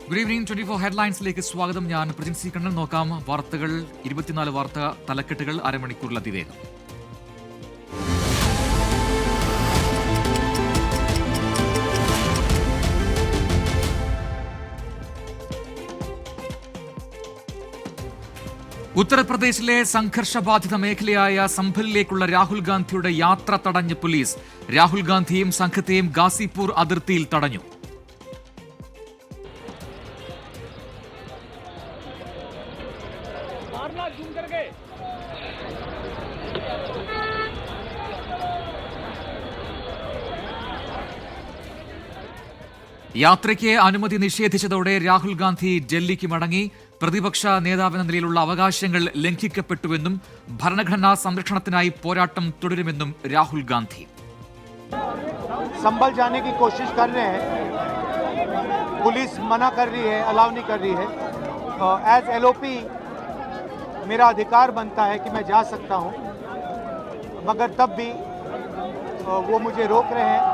Good evening 24 ഹെഡ്ലൈൻസിലേക്ക് സ്വാഗതം. ഞാൻ പ്രജിൻസി കണ്ണൻ. നോക്കാം വാർത്തകൾ. 24 വാർത്താ തലക്കെട്ടുകൾ അരമണിക്കൂറിൽ അതിവേഗം. ഉത്തർപ്രദേശിലെ സംഘർഷബാധിത മേഖലയായ സംഭലിലേക്കുള്ള രാഹുൽ ഗാന്ധിയുടെ യാത്ര തടഞ്ഞ് പോലീസ്. രാഹുൽ ഗാന്ധിയെയും സംഘത്തെയും ഗാസിപൂർ അതിർത്തിയിൽ തടഞ്ഞു. യാത്രയ്ക്ക് അനുമതി നിഷേധിച്ചതോടെ രാഹുൽ ഗാന്ധി ഡൽഹിക്ക് മടങ്ങി. പ്രതിപക്ഷ നേതാവെന്ന നിലയിലുള്ള അവകാശങ്ങൾ ലംഘിക്കപ്പെട്ടുവെന്നും ഭരണഘടനാ സംരക്ഷണത്തിനായി പോരാട്ടം തുടരുമെന്നും രാഹുൽ ഗാന്ധി. संभल जाने की कोशिश कर रहे हैं, पुलिस मना कर रही है, अलाउ नहीं कर रही है. एज एलओपी मेरा अधिकार बनता है कि मैं जा सकता हूं, मगर तब भी वो मुझे रोक रहे हैं.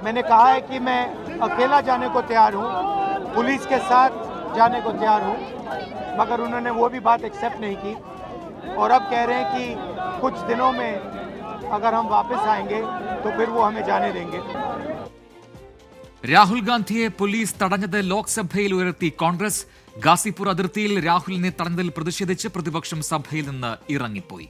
मैंने कहा है कि मैं अकेला जाने को तैयार हूं, पुलिस के साथ जाने को तैयार हूं, मगर उन्होंने वो भी बात एक्सेप्ट नहीं की और अब कह रहे हैं कि कुछ दिनों में अगर हम वापस आएंगे तो फिर वो हमें जाने देंगे. രാഹുൽ ഗാന്ധിയെ പോലീസ് തടഞ്ഞത് ലോക്സഭയിൽ ഉയർത്തി കോൺഗ്രസ്. ഗാസിപൂർ അതിർത്തിയിൽ രാഹുലിനെ തടഞ്ഞതിൽ പ്രതിഷേധിച്ച് പ്രതിപക്ഷം സഭയിൽ നിന്ന് ഇറങ്ങിപ്പോയി.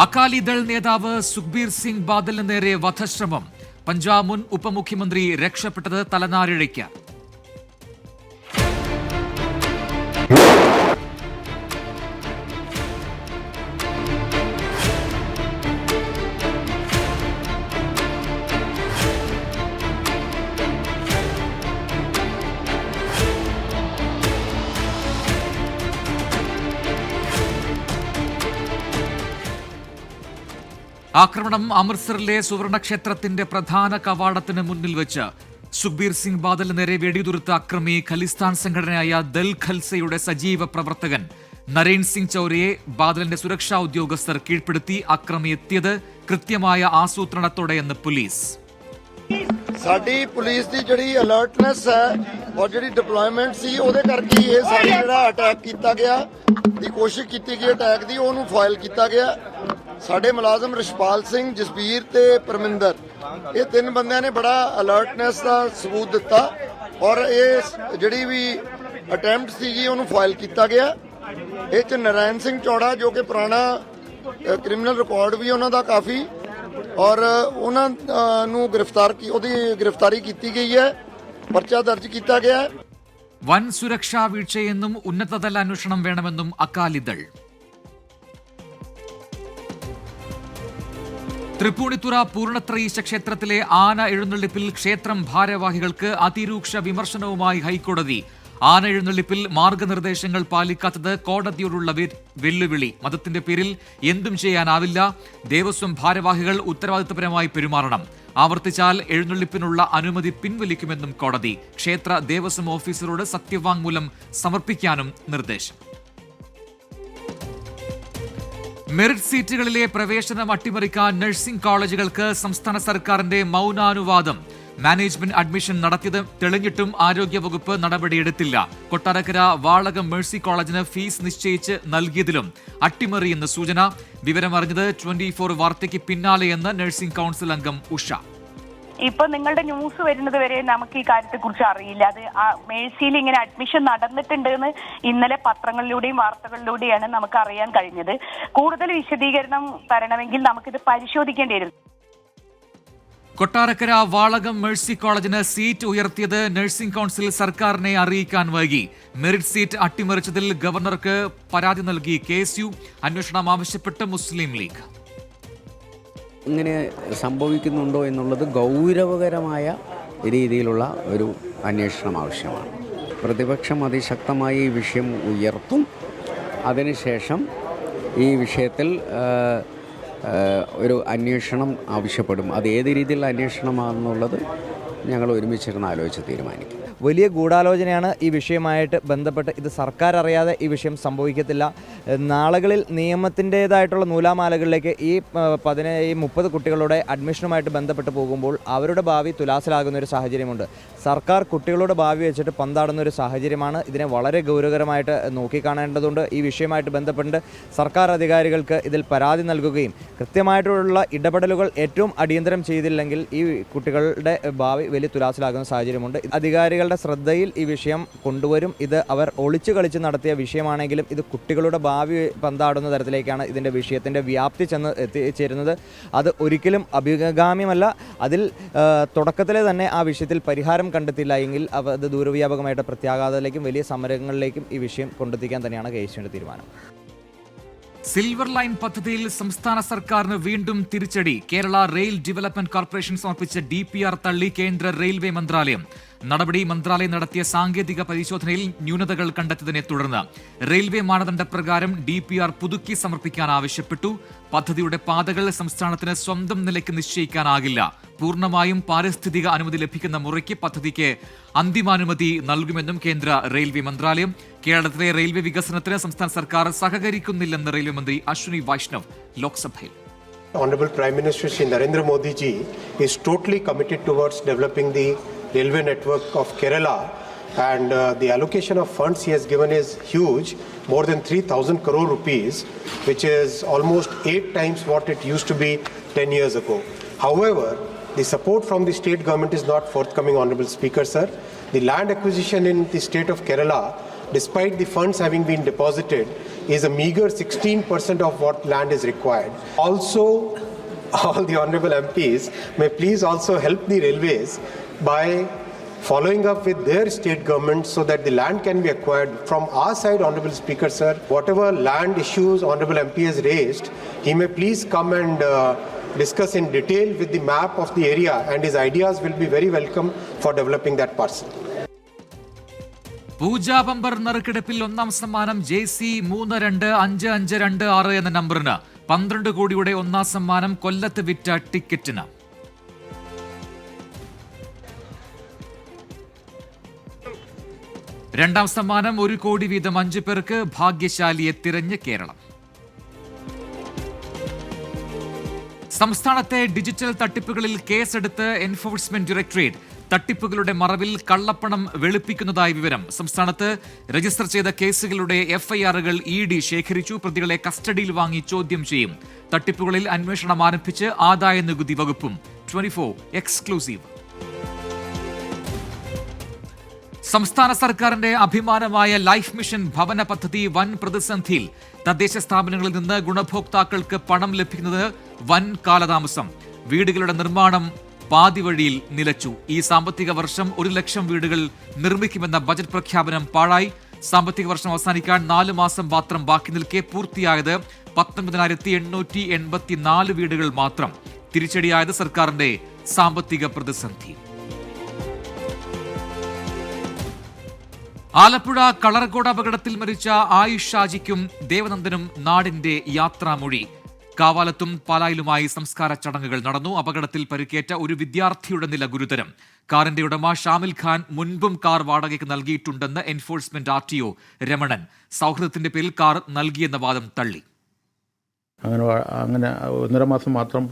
അകാലിദൾ നേതാവ് സുഖ്ബീർ സിംഗ് ബാദലിന് നേരെ വധശ്രമം. പഞ്ചാബ് മുൻ ഉപമുഖ്യമന്ത്രി രക്ഷപ്പെട്ടത് തലനാരിഴയ്ക്ക്. ആക്രമണം അമൃത്സറിലെ സുവർണക്ഷേത്രത്തിന്റെ പ്രധാന കവാടത്തിന് മുന്നിൽ വെച്ച്. സുഖ്ബീർ സിംഗ് ബാദലിന് നേരെ വെടിയുതിർത്ത അക്രമി ഖലിസ്ഥാൻ സംഘടനയായ ദൽ ഖൽസയുടെ സജീവ പ്രവർത്തകൻ നരേൻ സിംഗ് ചൌരയെ ബാദലിന്റെ സുരക്ഷാ ഉദ്യോഗസ്ഥർ കീഴ്പ്പെടുത്തി. അക്രമി എത്തിയത് കൃത്യമായ ആസൂത്രണത്തോടെയെന്ന് പോലീസ്. ਸਾਡੀ ਪੁਲਿਸ ਦੀ ਜਿਹੜੀ ਅਲਰਟਨੈਸ ਹੈ ਔਰ ਜਿਹੜੀ ਡਿਪਲੋਇਮੈਂਟ ਸੀ ਉਹਦੇ ਕਰਕੇ ਇਹ ਸਾਰੀ ਜਿਹੜਾ ਅਟੈਕ ਕੀਤਾ ਗਿਆ ਦੀ ਕੋਸ਼ਿਸ਼ ਕੀਤੀ ਗਈ ਅਟੈਕ ਦੀ ਉਹਨੂੰ ਫਾਇਲ ਕੀਤਾ ਗਿਆ. ਸਾਡੇ ਮੁਲਾਜ਼ਮ ਰਿਸ਼ਪਾਲ ਸਿੰਘ, ਜਸਬੀਰ ਤੇ ਪਰਮਿੰਦਰ ਇਹ ਤਿੰਨ ਬੰਦਿਆਂ ਨੇ ਬੜਾ ਅਲਰਟਨੈਸ ਦਾ ਸਬੂਤ ਦਿੱਤਾ ਔਰ ਇਹ ਜਿਹੜੀ ਵੀ ਅਟੈਂਪਟ ਸੀਗੀ ਉਹਨੂੰ ਫਾਇਲ ਕੀਤਾ ਗਿਆ. ਇਹ ਚ ਨਰੈਣ ਸਿੰਘ ਚੌੜਾ ਜੋ ਕਿ ਪੁਰਾਣਾ ਕ੍ਰਿਮੀਨਲ ਰਿਕਾਰਡ ਵੀ ਉਹਨਾਂ ਦਾ ਕਾਫੀ ਔਰ ਉਹਨਾਂ ਨੂੰ ਉਹਦੀ ਗ੍ਰਿਫਤਾਰੀ ਕੀਤੀ ਗਈ ਹੈ, ਪਰਚਾ ਦਰਜ ਕੀਤਾ ਗਿਆ ਹੈ. വൻ സുരക്ഷാ വീഴ്ചയെന്നും ഉന്നതതല അന്വേഷണം വേണമെന്നും അകാലിദൾ. തൃപ്പൂണിത്തുറ പൂർണ്ണത്രയീശ ക്ഷേത്രത്തിലെ ആന എഴുന്നള്ളിപ്പിൽ ക്ഷേത്രം ഭാരവാഹികൾക്ക് അതിരൂക്ഷ വിമർശനവുമായി ഹൈക്കോടതി. ആന എഴുന്നള്ളിപ്പിൽ മാർഗനിർദ്ദേശങ്ങൾ പാലിക്കാത്തത് കോടതിയോടുള്ള വെല്ലുവിളി. മതത്തിന്റെ പേരിൽ എന്തും ചെയ്യാനാവില്ല. ദേവസ്വം ഭാരവാഹികൾ ഉത്തരവാദിത്തപരമായി പെരുമാറണം. ആവർത്തിച്ചാൽ എഴുന്നള്ളിപ്പിനുള്ള അനുമതി പിൻവലിക്കുമെന്നും കോടതി. ക്ഷേത്ര ദേവസ്വം ഓഫീസറോട് സത്യവാങ്മൂലം സമർപ്പിക്കാനും നിർദ്ദേശം. മെറിറ്റ് സീറ്റുകളിലെ പ്രവേശനം അട്ടിമറിക്കാൻ നഴ്സിംഗ് കോളേജുകൾക്ക് സംസ്ഥാന സർക്കാരിന്റെ മൗനാനുവാദം. മാനേജ്മെന്റ് അഡ്മിഷൻ നടത്തിയത് തെളിഞ്ഞിട്ടും ആരോഗ്യവകുപ്പ് നടപടിയെടുത്തില്ല. കൊട്ടാരക്കര വാളകം മേഴ്സി കോളേജിന് ഫീസ് നിശ്ചയിച്ച് നൽകിയതിലും അട്ടിമറിയെന്ന് സൂചന. വിവരമറിഞ്ഞത് 24 വാർത്തയ്ക്ക് പിന്നാലെയെന്ന് നഴ്സിംഗ് കൌൺസിൽ അംഗം ഉഷ. ഇപ്പൊ നിങ്ങളുടെ ന്യൂസ് വരുന്നത് വരെ നമുക്ക് ഈ കാര്യത്തെ കുറിച്ച് അറിയില്ല. അത് മേഴ്സിയിൽ ഇങ്ങനെ അഡ്മിഷൻ നടന്നിട്ടുണ്ട് എന്ന് ഇന്നലെ പത്രങ്ങളിലൂടെയും വാർത്തകളിലൂടെയാണ് നമുക്ക് അറിയാൻ കഴിഞ്ഞത്. കൂടുതൽ വിശദീകരണം തരണമെങ്കിൽ നമുക്കിത് പരിശോധിക്കേണ്ടി വരും. കൊട്ടാരക്കര വാളകം മേഴ്സി കോളേജിന് സീറ്റ് ഉയർത്തിയത് നഴ്സിംഗ് കൌൺസിൽ സർക്കാരിനെ അറിയിക്കാൻ വൈകി. മെറിറ്റ് സീറ്റ് അട്ടിമറിച്ചതിൽ ഗവർണർക്ക് പരാതി നൽകി KSU. അന്വേഷണം ആവശ്യപ്പെട്ട് മുസ്ലിം ലീഗ്. ഇങ്ങനെ സംഭവിക്കുന്നുണ്ടോ എന്നുള്ളത് ഗൗരവകരമായ രീതിയിലുള്ള ഒരു അന്വേഷണം ആവശ്യമാണ്. പ്രതിപക്ഷം അതിശക്തമായി ഈ വിഷയം ഉയർത്തും. അതിനുശേഷം ഈ വിഷയത്തിൽ ഒരു അന്വേഷണം ആവശ്യപ്പെടും. അത് ഏത് രീതിയിലുള്ള അന്വേഷണമാണെന്നുള്ളത് ഞങ്ങൾ ഒരുമിച്ചിരുന്ന് ആലോചിച്ച് തീരുമാനിക്കും. വലിയ ഗൂഢാലോചനയാണ് ഈ വിഷയമായിട്ട് ബന്ധപ്പെട്ട്. ഇത് സർക്കാർ അറിയാതെ ഈ വിഷയം സംഭവിക്കത്തില്ല. നാളുകളിൽ നിയമത്തിൻ്റേതായിട്ടുള്ള നൂലാമാലകളിലേക്ക് ഈ 30 കുട്ടികളുടെ അഡ്മിഷനുമായിട്ട് ബന്ധപ്പെട്ട് പോകുമ്പോൾ അവരുടെ ഭാവി തുലാസിലാകുന്ന ഒരു സാഹചര്യമുണ്ട്. സർക്കാർ കുട്ടികളുടെ ഭാവി വെച്ചിട്ട് പന്താടുന്ന ഒരു സാഹചര്യമാണ്. ഇതിനെ വളരെ ഗൗരവകരമായിട്ട് നോക്കിക്കാണേണ്ടതുണ്ട്. ഈ വിഷയമായിട്ട് ബന്ധപ്പെട്ട് സർക്കാർ അധികാരികൾക്ക് ഇതിൽ പരാതി നൽകുകയും കൃത്യമായിട്ടുള്ള ഇടപെടലുകൾ ഏറ്റവും അടിയന്തരം ചെയ്തില്ലെങ്കിൽ ഈ കുട്ടികളുടെ ഭാവി വലിയ തുലാസിലാകുന്ന സാഹചര്യമുണ്ട്. അധികാരികളുടെ ശ്രദ്ധയിൽ ഈ വിഷയം കൊണ്ടുവരും. ഇത് അവർ ഒളിച്ചു കളിച്ച് നടത്തിയ വിഷയമാണെങ്കിലും ഇത് കുട്ടികളുടെ ഭാവി പന്താടുന്ന തരത്തിലേക്കാണ് ഇതിൻ്റെ വിഷയത്തിൻ്റെ വ്യാപ്തി ചെന്ന് എത്തിച്ചേരുന്നത്. അത് ഒരിക്കലും അഭികാമ്യമല്ല. അതിൽ തുടക്കത്തിലെ തന്നെ ആ വിഷയത്തിൽ പരിഹാരം കണ്ടെത്തില്ല എങ്കിൽ അത് ദൂരവ്യാപകമായിട്ട് പ്രത്യാഘാതത്തിലേക്കും വലിയ സമരങ്ങളിലേക്കും ഈ വിഷയം കൊണ്ടെത്തിക്കാൻ തന്നെയാണ് KSUവിൻ്റെ തീരുമാനം. സിൽവർ ലൈൻ പദ്ധതിയിൽ സംസ്ഥാന സർക്കാരിന് വീണ്ടും തിരിച്ചടി. കേരള റെയിൽ ഡെവലപ്മെന്റ് കോർപ്പറേഷൻ സമർപ്പിച്ച DPR തള്ളി കേന്ദ്ര റെയിൽവേ മന്ത്രാലയം. നടപടി മന്ത്രാലയം നടത്തിയ സാങ്കേതിക പരിശോധനയിൽ ന്യൂനതകൾ കണ്ടെത്തിയതിനെ തുടർന്ന് റെയിൽവേ മാനദണ്ഡപ്രകാരം DPR പുതുക്കി സമർപ്പിക്കാൻ ആവശ്യപ്പെട്ടു. പദ്ധതിയുടെ പാതകൾ സംസ്ഥാനത്തിന് സ്വന്തം നിലയ്ക്ക് നിശ്ചയിക്കാനാകില്ല. പൂർണ്ണമായും പാരിസ്ഥിതിക അനുമതി ലഭിക്കുന്ന മുറയ്ക്ക് പദ്ധതിക്ക് അന്തിമാനുമതി നൽകുമെന്നും കേന്ദ്ര റെയിൽവേ മന്ത്രാലയം. കേരളത്തിലെ റെയിൽവേ വികസനത്തിന് സംസ്ഥാന സർക്കാർ സഹകരിക്കുന്നില്ലെന്ന് റെയിൽവേ മന്ത്രി അശ്വിനി വൈഷ്ണവ് ലോക്സഭയിൽ. Honorable Prime Minister Shri Narendra Modi ji is totally committed towards developing the railway network of Kerala, and the allocation of funds he has given is huge, more than 3,000 crore rupees, which is almost 8 times what it used to be 10 years ago. However, the support from the state government is not forthcoming, Honorable Speaker, sir. The land acquisition in the state of Kerala, despite the funds having been deposited, is a meager 16% of what land is required. Also, all the honorable MPs may please also help the railways by following up with their state government so that the land can be acquired. From our side, Honorable Speaker, sir, whatever land issues Honorable MP has raised, he may please come and discuss in detail with the map of the area, and his ideas will be very welcome for developing that parcel. Pooja bumper നറുക്കെടുപ്പിൽ ഒന്നാം സമ്മാനം JC 325526 എന്ന നമ്പറിന് 12 കോടിയുടെ ഒന്നാം സമ്മാനം കൊല്ലത്ത് വിറ്റ ടിക്കറ്റിന്. രണ്ടാം സമ്മാനം 1 കോടി വീതം 5 പേർക്ക്. ഭാഗ്യശാലിയെ തിരഞ്ഞ് കേരളം. സംസ്ഥാനത്തെ ഡിജിറ്റൽ തട്ടിപ്പുകളിൽ കേസെടുത്ത് എൻഫോഴ്സ്മെന്റ് ഡയറക്ടറേറ്റ്. തട്ടിപ്പുകളുടെ മറവിൽ കള്ളപ്പണം വെളുപ്പിക്കുന്നതായി വിവരം. സംസ്ഥാനത്ത് രജിസ്റ്റർ ചെയ്ത കേസുകളുടെ FIRകൾ ED ശേഖരിച്ചു. പ്രതികളെ കസ്റ്റഡിയിൽ വാങ്ങി ചോദ്യം ചെയ്യും. തട്ടിപ്പുകളിൽ അന്വേഷണം ആരംഭിച്ച് ആദായ നികുതി വകുപ്പും. 24 എക്സ്ക്ലൂസീവ്. സംസ്ഥാന സർക്കാരിന്റെ അഭിമാനമായ ലൈഫ് മിഷൻ ഭവന പദ്ധതി വൻ പ്രതിസന്ധിയിൽ. തദ്ദേശ സ്ഥാപനങ്ങളിൽ നിന്ന് ഗുണഭോക്താക്കൾക്ക് പണം ലഭിക്കുന്നത് വൻ കാലതാമസം. വീടുകളുടെ നിർമ്മാണം പാതി വഴിയിൽ നിലച്ചു. ഈ സാമ്പത്തിക വർഷം 1 ലക്ഷം വീടുകൾ നിർമ്മിക്കുമെന്ന ബജറ്റ് പ്രഖ്യാപനം പാഴായി. സാമ്പത്തിക വർഷം അവസാനിക്കാൻ 4 മാസം മാത്രം ബാക്കി നിൽക്കെ പൂർത്തിയായത് 19,884 വീടുകൾ മാത്രം. തിരിച്ചടിയായത് സർക്കാരിന്റെ സാമ്പത്തിക പ്രതിസന്ധി. ആലപ്പുഴ കളർകോട് അപകടത്തിൽ മരിച്ച ആയുഷ് ഷാജിക്കും ദേവനന്ദനും നാടിന്റെ യാത്രാമൊഴി. കാവാലത്തും പാലായിലുമായി സംസ്കാര ചടങ്ങുകൾ നടന്നു. അപകടത്തിൽ പരിക്കേറ്റ ഒരു വിദ്യാർത്ഥിയുടെ നില ഗുരുതരം. കാറിന്റെ ഉടമ ഷാമിൽ ഖാൻ മുൻപും കാർ വാടകയ്ക്ക് നൽകിയിട്ടുണ്ടെന്ന് എൻഫോഴ്സ്മെന്റ് RTO രമണൻ. സൗഹൃദത്തിന്റെ പേരിൽ കാർ നൽകിയെന്ന വാദം തള്ളി. അങ്ങനെ 1.5 മാസം മാത്രം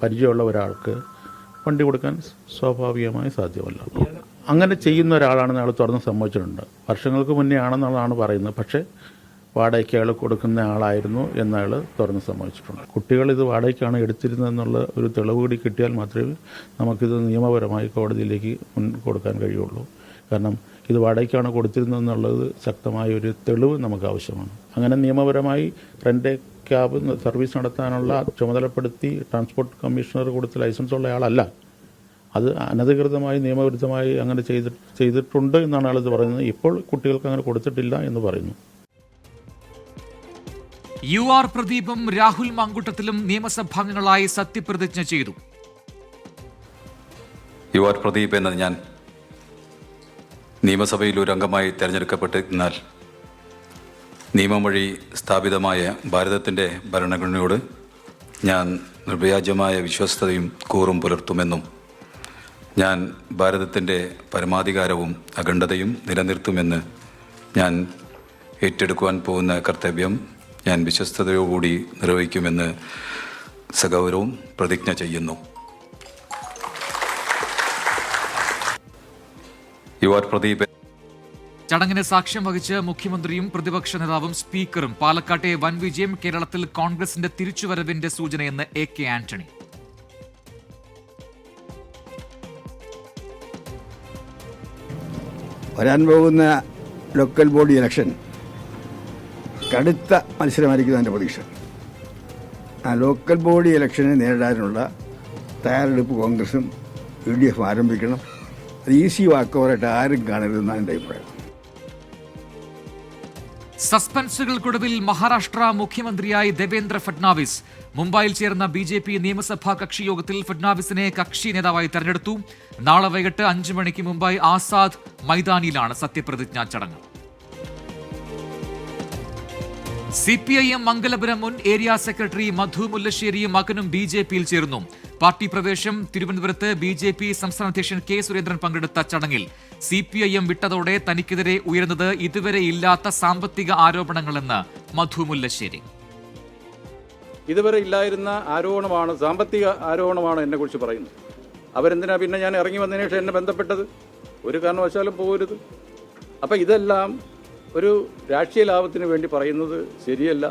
പരിചയമുള്ള ഒരാൾക്ക് വണ്ടി കൊടുക്കാൻ സ്വാഭാവികമായി സാധ്യമല്ല. അങ്ങനെ ചെയ്യുന്ന ഒരാളാണെന്ന് അയാൾ തുറന്ന് സമ്മതിച്ചിട്ടുണ്ട്. വർഷങ്ങൾക്ക് മുന്നേ ആണെന്നുള്ളതാണ് പറയുന്നത്. പക്ഷേ വാടകയ്ക്ക് അയാൾ കൊടുക്കുന്ന ആളായിരുന്നു എന്നയാൾ തുറന്ന് സമ്മതിച്ചിട്ടുണ്ട്. കുട്ടികൾ ഇത് വാടകയ്ക്കാണ് എടുത്തിരുന്നതെന്നുള്ള ഒരു തെളിവ് കൂടി കിട്ടിയാൽ മാത്രമേ നമുക്കിത് നിയമപരമായി കോടതിയിലേക്ക് കൊടുക്കാൻ കഴിയുള്ളൂ. കാരണം ഇത് വാടകയ്ക്കാണ് കൊടുത്തിരുന്നതെന്നുള്ളത് ശക്തമായ ഒരു തെളിവ് നമുക്ക് ആവശ്യമാണ്. അങ്ങനെ നിയമപരമായി റെൻ്റ് ക്യാബ് സർവീസ് നടത്താനുള്ള ചുമതലപ്പെടുത്തി ട്രാൻസ്പോർട്ട് കമ്മീഷണർ കൊടുത്ത ലൈസൻസ് ഉള്ള ആളല്ല. അത് അനധികൃതമായി നിയമവിരുദ്ധമായി അങ്ങനെ ചെയ്തിട്ടുണ്ട് എന്നാണ് ആളിത് പറയുന്നത്. ഇപ്പോൾ കുട്ടികൾക്ക് അങ്ങനെ കൊടുത്തിട്ടില്ല എന്ന് പറയുന്നു. UR പ്രദീപും രാഹുൽ മാങ്കൂട്ടത്തിലും നിയമസഭാംഗങ്ങളായി സത്യപ്രതിജ്ഞ ചെയ്തു. UR പ്രദീപ് എന്ന ഞാൻ നിയമസഭയിൽ ഒരു അംഗമായി തെരഞ്ഞെടുക്കപ്പെട്ടിരുന്നാൽ നിയമം വഴി സ്ഥാപിതമായ ഭാരതത്തിൻ്റെ ഭരണഘടനയോട് ഞാൻ നിർവ്യാജമായ വിശ്വസ്തതയും കൂറും പുലർത്തുമെന്നും ഞാൻ ഭാരതത്തിൻ്റെ പരമാധികാരവും അഖണ്ഡതയും നിലനിർത്തുമെന്ന് ഞാൻ ഏറ്റെടുക്കുവാൻ പോകുന്ന കർത്തവ്യം ഞാൻ വിശ്വസ്തയോടുകൂടി നിർവഹിക്കുമെന്ന് സഗൗരവം പ്രതിജ്ഞ ചെയ്യുന്നു. യുവർ പ്രദീപ്. ചടങ്ങിന് സാക്ഷ്യം വഹിച്ച് മുഖ്യമന്ത്രിയും പ്രതിപക്ഷ നേതാവും സ്പീക്കറും. പാലക്കാട്ടെ വൻ വിജയം കേരളത്തിൽ കോൺഗ്രസിന്റെ തിരിച്ചുവരവിന്റെ സൂചനയെന്ന് AK ആന്റണി. വരാൻ പോകുന്ന ലോക്കൽ ബോഡി ഇലക്ഷൻ കടുത്ത മത്സരമായിരിക്കും എൻ്റെ പ്രതീക്ഷ. ആ ലോക്കൽ ബോഡി ഇലക്ഷനെ നേരിടാനുള്ള തയ്യാറെടുപ്പ് കോൺഗ്രസും UDF ആരംഭിക്കണം. അത് ഈസി വാക്കോവറായിട്ട് ആരും കാണരുതെന്നാണ് എൻ്റെ അഭിപ്രായം. സസ്പെൻസുകൾക്കൊടുവിൽ മഹാരാഷ്ട്ര മുഖ്യമന്ത്രിയായി ദേവേന്ദ്ര ഫഡ്നാവിസ്. മുംബൈയിൽ ചേർന്ന BJP നിയമസഭാ കക്ഷി യോഗത്തിൽ ഫഡ്നാവിസിനെ കക്ഷി നേതാവായി തെരഞ്ഞെടുത്തു. നാളെ വൈകിട്ട് 5 മണിക്ക് മുംബൈ ആസാദ് മൈതാനിയിലാണ് സത്യപ്രതിജ്ഞാ ചടങ്ങ്. CPIM മംഗലപുരം മുൻ ഏരിയ സെക്രട്ടറി മധു മുല്ലശ്ശേരിയും മകനും BJPയിൽ ചേർന്നു. പാർട്ടി പ്രവേശം തിരുവനന്തപുരത്ത് BJP സംസ്ഥാന അധ്യക്ഷൻ K സുരേന്ദ്രൻ പങ്കെടുത്ത ചടങ്ങിൽ CPIM വിട്ടതോടെ തനിക്കെതിരെ ഉയർന്നത് ഇതുവരെ ഇല്ലാത്ത സാമ്പത്തിക ആരോപണങ്ങളെന്ന് മധു മുല്ലശ്ശേരി. ഇതുവരെ ഇല്ലായിരുന്ന ആരോപണമാണ്, സാമ്പത്തിക ആരോപണമാണ് എന്നെക്കുറിച്ച് പറയുന്നത്. അവരെന്തിനാ പിന്നെ ഞാൻ ഇറങ്ങി വന്നതിന് ശേഷം എന്നെ ബന്ധപ്പെട്ടത്? ഒരു കാരണവശാലും പോകരുത്. അപ്പം ഇതെല്ലാം ഒരു രാഷ്ട്രീയ ലാഭത്തിന് വേണ്ടി പറയുന്നത് ശരിയല്ല.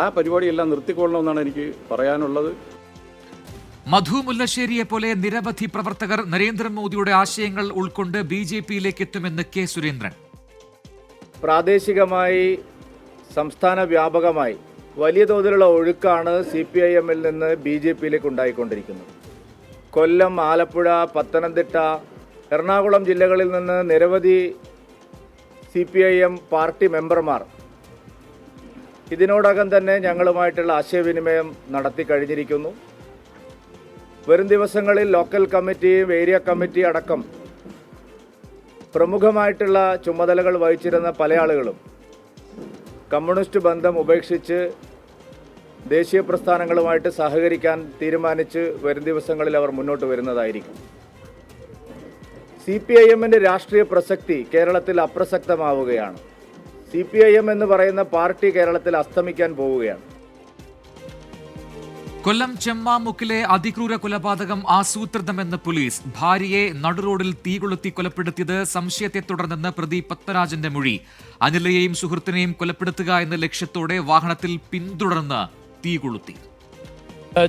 ആ പരിപാടിയെല്ലാം നിർത്തിക്കൊള്ളണമെന്നാണ് എനിക്ക് പറയാനുള്ളത്. മധു മുല്ലശ്ശേരിയെ പോലെ നിരവധി പ്രവർത്തകർ നരേന്ദ്രമോദിയുടെ ആശയങ്ങൾ ഉൾക്കൊണ്ട് BJPയിലേക്ക് എത്തുമെന്ന് K സുരേന്ദ്രൻ. പ്രാദേശികമായി സംസ്ഥാന വ്യാപകമായി വലിയ തോതിലുള്ള ഒഴുക്കാണ് CPIMൽ നിന്ന് BJPയിലേക്ക് ഉണ്ടായിക്കൊണ്ടിരിക്കുന്നത്. കൊല്ലം, ആലപ്പുഴ, പത്തനംതിട്ട, എറണാകുളം ജില്ലകളിൽ നിന്ന് നിരവധി CPIM പാർട്ടി മെമ്പർമാർ ഇതിനോടകം തന്നെ ഞങ്ങളുമായിട്ടുള്ള ആശയവിനിമയം നടത്തി കഴിഞ്ഞിരിക്കുന്നു. വരും ദിവസങ്ങളിൽ ലോക്കൽ കമ്മിറ്റിയും ഏരിയ കമ്മിറ്റി അടക്കം പ്രമുഖമായിട്ടുള്ള ചുമതലകൾ വഹിച്ചിരുന്ന പല ആളുകളും കമ്മ്യൂണിസ്റ്റ് ബന്ധം ഉപേക്ഷിച്ച് ദേശീയ പ്രസ്ഥാനങ്ങളുമായിട്ട് സഹകരിക്കാൻ തീരുമാനിച്ച് വരും ദിവസങ്ങളിൽ അവർ മുന്നോട്ട് വരുന്നതായിരിക്കും. CPIMന്റെ രാഷ്ട്രീയ പ്രസക്തി കേരളത്തിൽ അപ്രസക്തമാവുകയാണ്. CPIM എന്ന് പറയുന്ന പാർട്ടി കേരളത്തിൽ അസ്തമിക്കാൻ പോവുകയാണ്. കൊല്ലം ചെമ്മാമുക്കിലെ അതിക്രൂര കൊലപാതകം ആസൂത്രിതമെന്ന് പോലീസ്. ഭാര്യയെ നടുറോഡിൽ തീകൊളുത്തി കൊലപ്പെടുത്തിയത് സംശയത്തെ തുടർന്നെന്ന് പ്രതി പത്മരാജന്റെ മൊഴി. അനിലയെയും സുഹൃത്തിനെയും കൊലപ്പെടുത്തുക എന്ന ലക്ഷ്യത്തോടെ വാഹനത്തിൽ പിന്തുടർന്ന് തീകൊളുത്തി.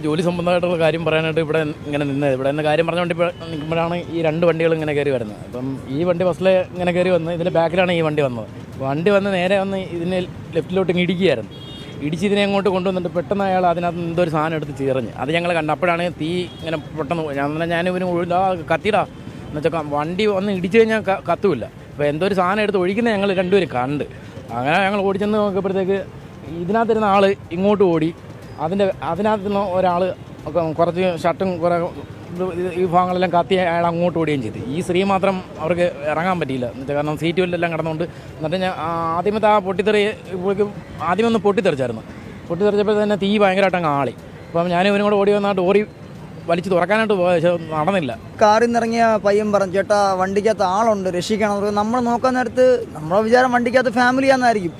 ജോലി സംബന്ധമായിട്ടുള്ള കാര്യം പറയാനായിട്ട് ഇവിടെ ഇങ്ങനെ നിന്നത്. ഇവിടെ നിന്ന് കാര്യം പറഞ്ഞുകൊണ്ട് നിൽക്കുമ്പോഴാണ് ഈ 2 വണ്ടികൾ ഇങ്ങനെ കയറി വരുന്നത്. അപ്പം ഈ വണ്ടി ബസ്സിൽ ഇങ്ങനെ കയറി വന്ന് ഇതിൻ്റെ ബാക്കിലാണ് ഈ വണ്ടി വന്നത്. വണ്ടി വന്ന് നേരെ വന്ന് ഇതിനെ ലെഫ്റ്റിലോട്ട് ഇടിക്കുകയായിരുന്നു. ഇടിച്ച് ഇതിനെ അങ്ങോട്ട് കൊണ്ടുവന്നിട്ട് പെട്ടെന്ന് അയാൾ അതിനകത്ത് എന്തോ ഒരു സാധനം എടുത്ത് ചീറഞ്ഞ്. അത് ഞങ്ങൾ കണ്ടു. അപ്പോഴാണ് തീ ഇങ്ങനെ പെട്ടെന്ന് ഞാൻ ഇവന് കത്തിടാ എന്ന് വെച്ചാൽ വണ്ടി വന്ന് ഇടിച്ചു കഴിഞ്ഞാൽ കത്തുമില്ല. അപ്പോൾ എന്തോ ഒരു സാധനം എടുത്ത് ഒഴിക്കുന്നത് ഞങ്ങൾ രണ്ടുപേരും കണ്ട്. അങ്ങനെ ഞങ്ങൾ ഓടിച്ചെന്ന് നോക്കിയപ്പോഴത്തേക്ക് ഇതിനകത്തിരുന്ന ആൾ ഇങ്ങോട്ട് ഓടി. അതിനകത്തുനിന്ന് ഒരാൾ കുറച്ച് ഷർട്ടും കുറേ ഈ ഭാഗങ്ങളെല്ലാം കത്തി അയാൾ അങ്ങോട്ട് ഓടുകയും ചെയ്തു. ഈ സ്ത്രീ മാത്രം അവർക്ക് ഇറങ്ങാൻ പറ്റിയില്ല. എന്നുവെച്ചാൽ കാരണം സീറ്റ് വല്ലെല്ലാം കിടന്നുകൊണ്ട്. എന്നിട്ട് ഞാൻ ആദ്യമത്തെ ആ ആദ്യമൊന്ന് പൊട്ടിത്തെറിച്ചായിരുന്നു. പൊട്ടിത്തെറിച്ചപ്പോൾ തന്നെ തീ ഭയങ്കരമായിട്ട് അങ്ങ് ആളി. അപ്പം ഞാൻ ഇവനും കൂടെ ഓടി വന്നിട്ട് ഓടി വലിച്ച് തുറക്കാനായിട്ട് പോയ നടന്നില്ല. കാറിൽ നിന്നിറങ്ങിയ പയ്യൻ പറഞ്ഞു, ചേട്ടാ വണ്ടിക്കകത്ത് ആളുണ്ട്, രക്ഷിക്കണം. നമ്മൾ നോക്കാൻ നേരത്ത് നമ്മളെ വിചാരം വണ്ടിക്കകത്ത് ഫാമിലിയാണെന്നായിരിക്കും.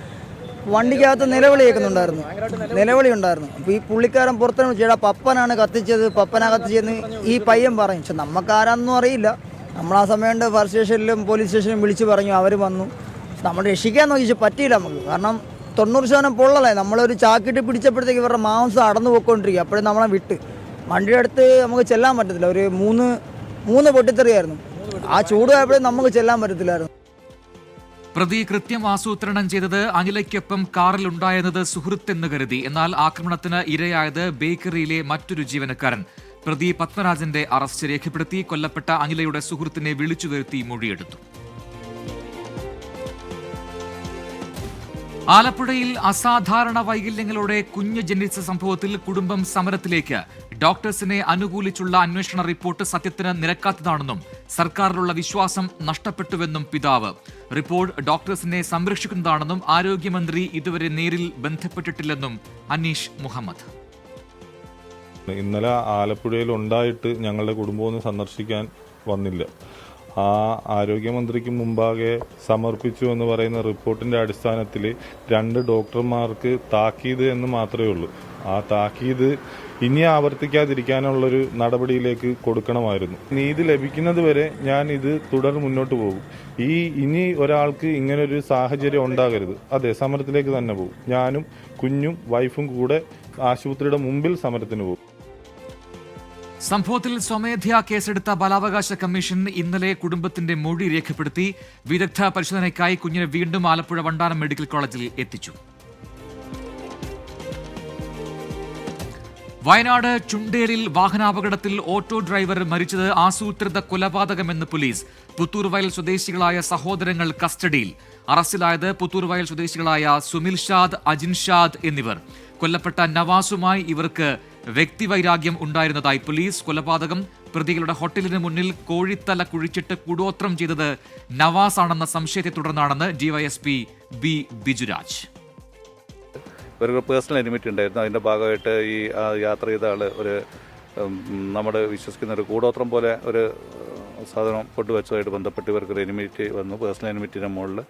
വണ്ടിക്കകത്ത് നിലവിളി കേൾക്കുന്നുണ്ടായിരുന്നു, നിലവിളി ഉണ്ടായിരുന്നു. അപ്പോൾ ഈ പുള്ളിക്കാരൻ പുറത്തു ചേട്ടാ പപ്പനാണ് കത്തിച്ചത്, പപ്പനാ കത്തിച്ചതെന്ന് ഈ പയ്യൻ പറഞ്ഞു. പക്ഷെ നമുക്കാരാന്നും അറിയില്ല. നമ്മൾ ആ സമയം ഫയർ സ്റ്റേഷനിലും പോലീസ് സ്റ്റേഷനിലും വിളിച്ച് പറഞ്ഞു. അവർ വന്നു. നമ്മൾ രക്ഷിക്കാൻ നോക്കി, പക്ഷേ പറ്റിയില്ല നമുക്ക്. കാരണം 90% പൊള്ളലേ. നമ്മളൊരു ചാക്കിട്ട് പിടിച്ചപ്പോഴത്തേക്ക് ഇവരുടെ മാംസം അടന്നു പോയിക്കൊണ്ടിരിക്കുക. അപ്പോഴും നമ്മളെ വിട്ട് വണ്ടിയുടെ അടുത്ത് നമുക്ക് ചെല്ലാൻ പറ്റത്തില്ല. ഒരു മൂന്ന് പൊട്ടിത്തെറിയായിരുന്നു. ആ ചൂടായപ്പോഴും നമുക്ക് ചെല്ലാൻ പറ്റത്തില്ലായിരുന്നു. പ്രതി കൃത്യം ആസൂത്രണം ചെയ്തത് അനിലയ്ക്കൊപ്പം കാറിലുണ്ടായിരുന്നത് സുഹൃത്തെന്ന് കരുതി. എന്നാൽ ആക്രമണത്തിന് ഇരയായത് ബേക്കറിയിലെ മറ്റൊരു ജീവനക്കാരൻ. പ്രതി പത്മരാജന്റെ അറസ്റ്റ് രേഖപ്പെടുത്തി. കൊല്ലപ്പെട്ട അനിലയുടെ സുഹൃത്തിനെ വിളിച്ചു വരുത്തി മൊഴിയെടുത്തു. ആലപ്പുഴയിൽ അസാധാരണ വൈകല്യങ്ങളോടെ കുഞ്ഞ് ജനിച്ച സംഭവത്തിൽ കുടുംബം സമരത്തിലേക്ക്. ഡോക്ടേഴ്സിനെ അനുകൂലിച്ചുള്ള അന്വേഷണ റിപ്പോർട്ട് സത്യത്തിന് നിരക്കാത്തതാണെന്നും സർക്കാരിലുള്ള വിശ്വാസം നഷ്ടപ്പെട്ടുവെന്നും പിതാവ്. റിപ്പോർട്ട് ഡോക്ടേഴ്സിനെ സംരക്ഷിക്കുന്നതാണെന്നും ആരോഗ്യമന്ത്രി ഇതുവരെ നേരിൽ ബന്ധപ്പെട്ടിട്ടില്ലെന്നും അനീഷ് മുഹമ്മദ്. ഇന്നലെ ആലപ്പുഴയിൽ ഉണ്ടായിട്ട് ഞങ്ങളുടെ കുടുംബം ഒന്ന് സന്ദർശിക്കാൻ വന്നില്ല. ആ ആരോഗ്യമന്ത്രിക്ക് മുമ്പാകെ സമർപ്പിച്ചു എന്ന് പറയുന്ന റിപ്പോർട്ടിൻ്റെ അടിസ്ഥാനത്തിൽ 2 ഡോക്ടർമാർക്ക് താക്കീത് എന്ന് മാത്രമേ ഉള്ളൂ. ആ താക്കീത് ഇനി ആവർത്തിക്കാതിരിക്കാനുള്ളൊരു നടപടിയിലേക്ക് കൊടുക്കണമായിരുന്നു. നീതി ലഭിക്കുന്നത് വരെ ഞാൻ ഇത് മുന്നോട്ട് പോകും. ഇനി ഒരാൾക്ക് ഇങ്ങനൊരു സാഹചര്യം ഉണ്ടാകരുത്. അതെ, സമരത്തിലേക്ക് തന്നെ പോകും. ഞാനും കുഞ്ഞും വൈഫും കൂടെ ആശുപത്രിയുടെ മുമ്പിൽ സമരത്തിന് പോകും. സംഭവത്തിൽ സ്വമേധ്യാ കേസെടുത്ത ബാലാവകാശ കമ്മീഷൻ ഇന്നലെ കുടുംബത്തിന്റെ മൊഴി രേഖപ്പെടുത്തി. വിദഗ്ധ പരിശോധനയ്ക്കായി കുഞ്ഞിനെ വീണ്ടും ആലപ്പുഴ വണ്ടാനം മെഡിക്കൽ കോളേജിൽ എത്തിച്ചു. വയനാട് ചുണ്ടേലിൽ വാഹനാപകടത്തിൽ ഓട്ടോ ഡ്രൈവർ മരിച്ചത് ആസൂത്രിത കൊലപാതകമെന്ന് പോലീസ്. പുത്തൂർവയൽ സ്വദേശികളായ സഹോദരങ്ങൾ കസ്റ്റഡിയിൽ. അറസ്റ്റിലായത് പുത്തൂർവയൽ സ്വദേശികളായ സുമിൽ ഷാദ്, അജിൻ ഷാദ് എന്നിവർ. കൊല്ലപ്പെട്ട നവാസുമായി ഇവർക്ക് വ്യക്തിവൈരാഗ്യം ഉണ്ടായിരുന്നതായി പോലീസ്. കൊലപാതകം പ്രതികളുടെ ഹോട്ടലിന് മുന്നിൽ കോഴിത്തല കുഴിച്ചിട്ട് കൂടോത്രം ചെയ്തത് നവാസ് ആണെന്ന സംശയത്തെ തുടർന്നാണെന്ന് ഡിവൈഎസ്പി ബി ബിജുരാജ്. ഇവർക്ക് പേഴ്സണൽ എനിമിറ്റി ഉണ്ടായിരുന്നു. അതിൻ്റെ ഭാഗമായിട്ട് ഈ യാത്ര ചെയ്ത ആൾ ഒരു നമ്മൾ വിശ്വസിക്കുന്ന ഒരു കൂടോത്രം പോലെ ഒരു സാധനം കൊണ്ടുവച്ചതായിട്ട് ബന്ധപ്പെട്ട് ഇവർക്കൊരു എനിമിറ്റി വന്നു. പേഴ്സണൽ എനിമിറ്റിൻ്റെ മുകളിൽ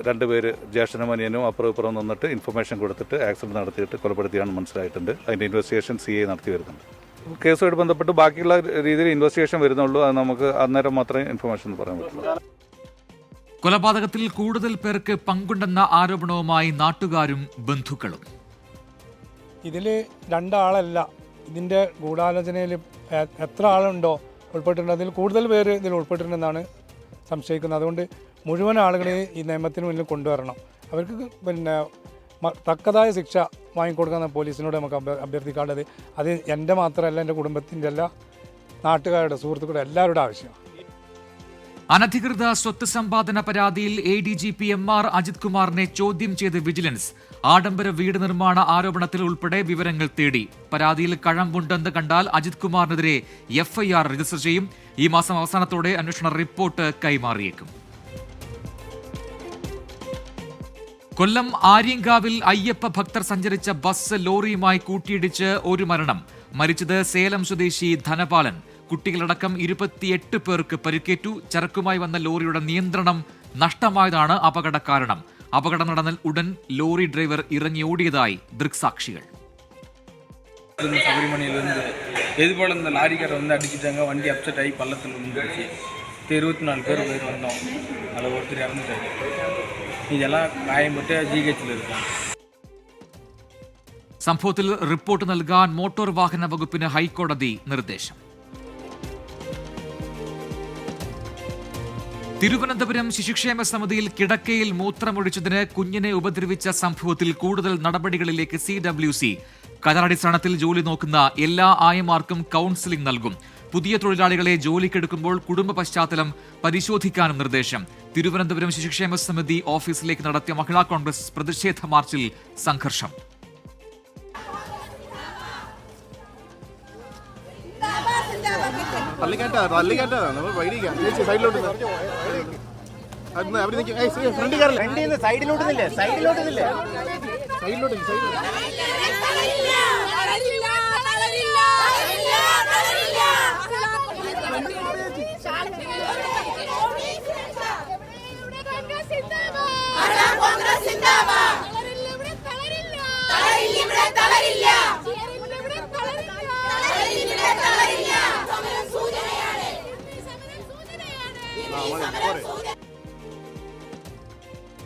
2 പേര് ജ്യേഷ്ഠനും അനിയനും അപ്പുറം ഇപ്പുറം നിന്നിട്ട് ഇൻഫർമേഷൻ കൊടുത്തിട്ട് ആക്സിഡൻറ്റ് നടത്തിയിട്ട് കൊലപ്പെടുത്തിയാണെന്ന് മനസ്സിലായിട്ടുണ്ട്. അതിൻ്റെ ഇൻവെസ്റ്റിഗേഷൻ CI നടത്തി വരുന്നുണ്ട്. കേസുമായിട്ട് ബന്ധപ്പെട്ട് ബാക്കിയുള്ള രീതിയിൽ ഇൻവെസ്റ്റിഗേഷൻ വരുന്നുള്ളൂ. അത് നമുക്ക് അന്നേരം മാത്രമേ ഇൻഫർമേഷൻ പറയാൻ പറ്റുള്ളൂ. കൊലപാതകത്തിൽ കൂടുതൽ പേർക്ക് പങ്കുണ്ടെന്ന ആരോപണവുമായി നാട്ടുകാരും ബന്ധുക്കളും. ഇതിൽ 2 ആളല്ല, ഇതിൻ്റെ ഗൂഢാലോചനയിൽ എത്ര ആളുണ്ടോ ഉൾപ്പെട്ടിട്ടുണ്ട്, അതിൽ കൂടുതൽ പേര് ഇതിൽ ഉൾപ്പെട്ടിട്ടുണ്ടെന്നാണ് സംശയിക്കുന്നത്. അതുകൊണ്ട് മുഴുവൻ ആളുകളെ ഈ നിയമത്തിന് മുന്നിൽ കൊണ്ടുവരണം. അവർക്ക് തക്കതായ ശിക്ഷ വാങ്ങിക്കൊടുക്കുന്ന പോലീസിനോട് നമുക്ക് അഭ്യർത്ഥിക്കാനുള്ളത്. അത് എൻ്റെ മാത്രമല്ല, എൻ്റെ കുടുംബത്തിൻ്റെ എല്ലാ നാട്ടുകാരുടെ, സുഹൃത്തുക്കളുടെ എല്ലാവരുടെ ആവശ്യമാണ്. അനധികൃത സ്വത്ത് സമ്പാദന പരാതിയിൽ ADGP MR അജിത് കുമാറിനെ ചോദ്യം ചെയ്ത് വിജിലൻസ്. ആഡംബര വീട് നിർമ്മാണ ആരോപണത്തിൽ ഉൾപ്പെടെ വിവരങ്ങൾ തേടി. പരാതിയിൽ കഴമ്പുണ്ടെന്ന് കണ്ടാൽ അജിത് കുമാറിനെതിരെ FIR രജിസ്റ്റർ ചെയ്യും. ഈ മാസം അവസാനത്തോടെ അന്വേഷണ റിപ്പോർട്ട് കൈമാറിയേക്കും. കൊല്ലം ആര്യങ്കാവിൽ അയ്യപ്പ ഭക്തർ സഞ്ചരിച്ച ബസ് ലോറിയുമായി കൂട്ടിയിടിച്ച് ഒരു മരണം. മരിച്ചത് സേലം സ്വദേശി ധനപാലൻ. കുട്ടികളടക്കം 28 പേർക്ക് പരിക്കേറ്റു. ചരക്കുമായി വന്ന ലോറിയുടെ നിയന്ത്രണം നഷ്ടമായതാണ് അപകട കാരണം. അപകടം നടന്ന ഉടൻ ലോറി ഡ്രൈവർ ഇറങ്ങി ഓടിയതായി ദൃക്സാക്ഷികൾ. ശബരിമലയിലിருந்து இதுபோல் இந்த லாரிக்காரை அடிச்சிட்டாங்க. வண்டி அப்செட் ஆகி பள்ளத்தில் விழுந்துருச்சு. 24 பேர் வந்தோம். அதில் ஒருத்தர் இறந்துட்டாரு. இதெல்லாம் காயம்பட்டு GHல் இருக்காங்க. സംഭവത്തിൽ റിപ്പോർട്ട് നൽകാൻ മോട്ടോർ വാഹന വകുപ്പിന് ഹൈക്കോടതി നിർദ്ദേശം. തിരുവനന്തപുരം ശിശുക്ഷേമ സമിതിയിൽ കിടക്കയിൽ മൂത്രമൊഴിച്ചതിന് കുഞ്ഞിനെ ഉപദ്രവിച്ച സംഭവത്തിൽ കൂടുതൽ നടപടികളിലേക്ക് CWC. കരാറടിസ്ഥാനത്തിൽ ജോലി നോക്കുന്ന എല്ലാ ആയമാർക്കും കൗൺസിലിംഗ് നൽകും. പുതിയ തൊഴിലാളികളെ ജോലിക്കെടുക്കുമ്പോൾ കുടുംബ പശ്ചാത്തലം പരിശോധിക്കാനും നിർദ്ദേശം. തിരുവനന്തപുരം ശിശുക്ഷേമ സമിതി ഓഫീസിലേക്ക് നടത്തിയ മഹിളാ കോൺഗ്രസ് പ്രതിഷേധ മാർച്ചിൽ സംഘർഷം.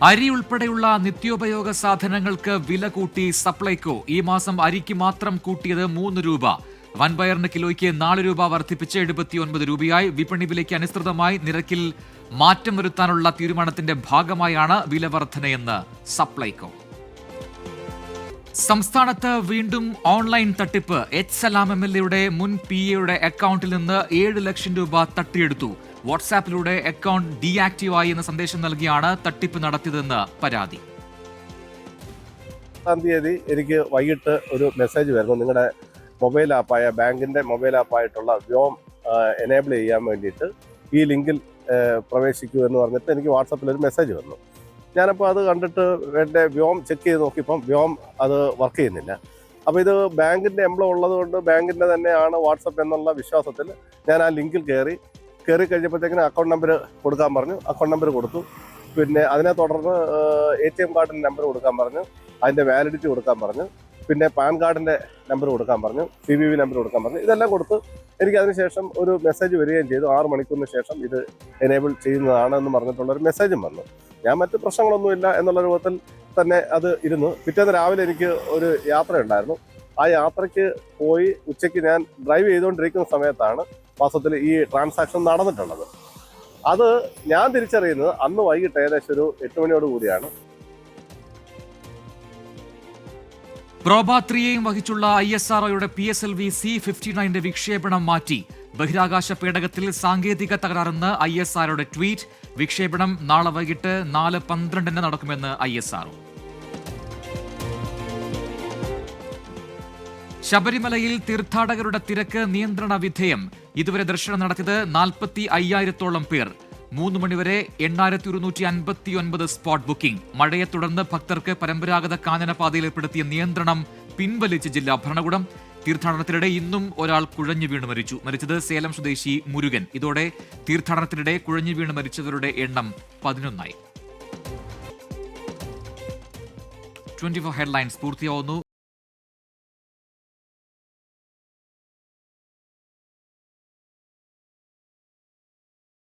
അരി ഉൾപ്പെടെയുള്ള നിത്യോപയോഗ സാധനങ്ങൾക്ക് വില കൂട്ടി സപ്ലൈകോ. ഈ മാസം അരിക്ക് മാത്രം കൂട്ടിയത് 3 രൂപ. വൻപയറിന് കിലോയ്ക്ക് 4 രൂപ വർദ്ധിപ്പിച്ച് 79 രൂപയായി. വിപണി വിലയ്ക്ക് അനുസൃതമായി നിരക്കിൽ മാറ്റം വരുത്താനുള്ള തീരുമാനത്തിന്റെ ഭാഗമായാണ് വില വർധനയെന്ന് സപ്ലൈകോ. സംസ്ഥാനത്ത് വീണ്ടും ഓൺലൈൻ തട്ടിപ്പ്. സലാം MLAയുടെ മുൻ PAയുടെ അക്കൗണ്ടിൽ നിന്ന് 7 ലക്ഷം രൂപ തട്ടിയെടുത്തു. വാട്സാപ്പിലൂടെ അക്കൗണ്ട് ഡീആക്റ്റീവ് ആയി എന്ന സന്ദേശം നൽകിയാണ് തട്ടിപ്പ് നടത്തിയതെന്ന് പരാതി. 10 തീയതി എനിക്ക് വൈകിട്ട് ഒരു മെസ്സേജ് വരുന്നു. നിങ്ങളുടെ മൊബൈൽ ആപ്പായ ബാങ്കിൻ്റെ മൊബൈൽ ആപ്പായിട്ടുള്ള വ്യോം എനേബിൾ ചെയ്യാൻ വേണ്ടിയിട്ട് ഈ ലിങ്കിൽ പ്രവേശിക്കൂ എന്ന് പറഞ്ഞിട്ട് എനിക്ക് വാട്സാപ്പിലൊരു മെസ്സേജ് വന്നു. ഞാനപ്പോൾ അത് കണ്ടിട്ട് എൻ്റെ വ്യോം ചെക്ക് ചെയ്ത് നോക്കിയപ്പം വ്യോം അത് വർക്ക് ചെയ്യുന്നില്ല. അപ്പോൾ ഇത് ബാങ്കിൻ്റെ എംബ്ലം ഉള്ളതുകൊണ്ട് ബാങ്കിൻ്റെ തന്നെയാണ് വാട്സപ്പ് എന്നുള്ള വിശ്വാസത്തിൽ ഞാൻ ആ ലിങ്കിൽ കയറി കഴിഞ്ഞപ്പോഴത്തേക്കിന് അക്കൗണ്ട് നമ്പർ കൊടുക്കാൻ പറഞ്ഞു. അക്കൗണ്ട് നമ്പർ കൊടുത്തു. പിന്നെ അതിനെ തുടർന്ന് ATM കാർഡിൻ്റെ നമ്പർ കൊടുക്കാൻ പറഞ്ഞു. അതിൻ്റെ വാലിഡിറ്റി കൊടുക്കാൻ പറഞ്ഞു. പിന്നെ പാൻ കാർഡിൻ്റെ നമ്പർ കൊടുക്കാൻ പറഞ്ഞു. CVV നമ്പർ കൊടുക്കാൻ പറഞ്ഞു. ഇതെല്ലാം കൊടുത്ത് എനിക്ക് അതിനുശേഷം ഒരു മെസ്സേജ് വരികയും ചെയ്തു. 6 മണിക്കൂറിന് ശേഷം ഇത് എനേബിൾ ചെയ്യുന്നതാണ് എന്ന് പറഞ്ഞിട്ടുള്ളൊരു മെസ്സേജും വന്നു. ഞാൻ മറ്റ് പ്രശ്നങ്ങളൊന്നുമില്ല എന്നുള്ള രൂപത്തിൽ തന്നെ അത് ഇരുന്നു. പിറ്റേന്ന് രാവിലെ എനിക്ക് ഒരു യാത്രയുണ്ടായിരുന്നു. ആ യാത്രയ്ക്ക് പോയി ഉച്ചയ്ക്ക് ഞാൻ ഡ്രൈവ് ചെയ്തുകൊണ്ടിരിക്കുന്ന സമയത്താണ് വാസ്തവത്തിൽ ഈ ട്രാൻസാക്ഷൻ നടന്നിട്ടുള്ളത്. അത് ഞാൻ തിരിച്ചറിയുന്നത് അന്ന് വൈകിട്ട് ഏകദേശം ഒരു 8 മണിയോട് കൂടിയാണ്. പ്രോബ 3യെയും വഹിച്ചുള്ള ISROയുടെ PSLV C-59 വിക്ഷേപണം മാറ്റി. ബഹിരാകാശ പേടകത്തിൽ സാങ്കേതിക തകരാറെന്ന് ISROയുടെ ട്വീറ്റ്. വിക്ഷേപണം നാളെ വൈകിട്ട് 4:12 നടക്കുമെന്ന് ISRO. ശബരിമലയിൽ തീർത്ഥാടകരുടെ തിരക്ക് നിയന്ത്രണ വിധേയം. ഇതുവരെ ദർശനം നടത്തിയത് 45,000-ഓളം പേർ. 3 മണിവരെ 8,159 സ്പോട്ട് ബുക്കിംഗ്. മഴയെ തുടർന്ന് ഭക്തർക്ക് പരമ്പരാഗത കാനനപാതയിൽ ഏർപ്പെടുത്തിയ നിയന്ത്രണം പിൻവലിച്ച് ജില്ലാ ഭരണകൂടം. തീർത്ഥാടനത്തിനിടെ ഇന്നും ഒരാൾ കുഴഞ്ഞു വീണ് മരിച്ചു. മരിച്ചത് സേലം സ്വദേശി മുരുകൻ. ഇതോടെ തീർത്ഥാടനത്തിനിടെ കുഴഞ്ഞു വീണ് മരിച്ചവരുടെ എണ്ണം 11ആയി. 24 ഹെഡ്ലൈൻസ് പൂർത്തിയാവുന്നു.